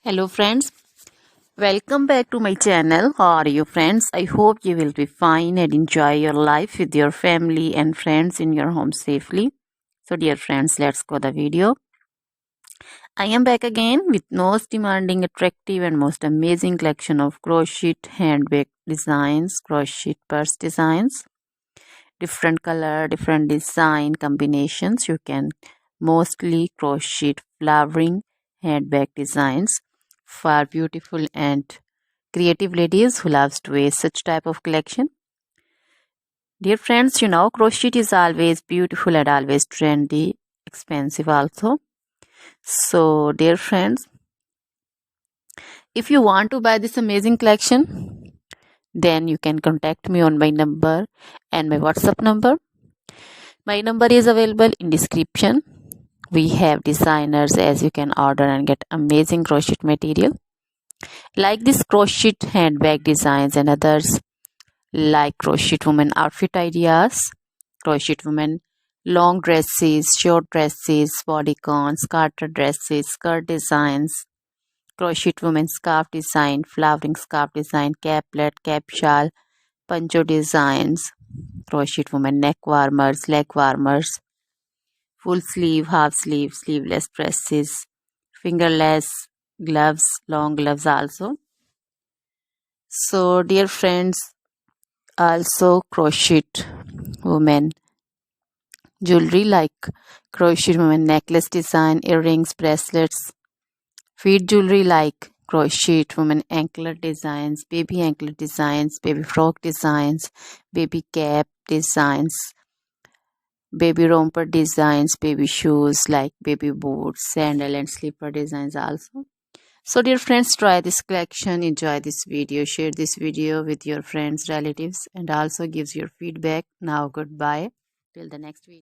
Hello friends, welcome back to my channel. How are you friends? I hope you will be fine and enjoy your life with your family and friends in your home safely. So dear friends, let's go the video. I am back again with most demanding, attractive and most amazing collection of crochet handbag designs, crochet purse designs, different color, different design combinations. You can mostly crochet flowering handbag designs for beautiful and creative ladies who loves to wear such type of collection. Dear friends, you know crochet is always beautiful and always trendy, expensive also. So dear friends, if you want to buy this amazing collection, then you can contact me on my number and my WhatsApp number. My number is available in description. We have designers as you can order and get amazing crochet material like this crochet handbag designs and others like crochet woman outfit ideas, crochet woman long dresses, short dresses, bodycons, garter dresses, skirt designs, crochet woman scarf design, flowering scarf design, caplet, cap shawl, poncho designs, crochet woman neck warmers, leg warmers, full sleeve, half sleeve, sleeveless dresses, fingerless gloves, long gloves also. So dear friends, also crochet women jewelry like crochet women necklace design, earrings, bracelets, feet jewelry like crochet women anklet designs, baby frock designs, baby cap designs, baby romper designs, baby shoes like baby boots, sandal and slipper designs also. So dear friends, try this collection, enjoy this video, share this video with your friends, relatives and also gives your feedback. Now goodbye till the next video.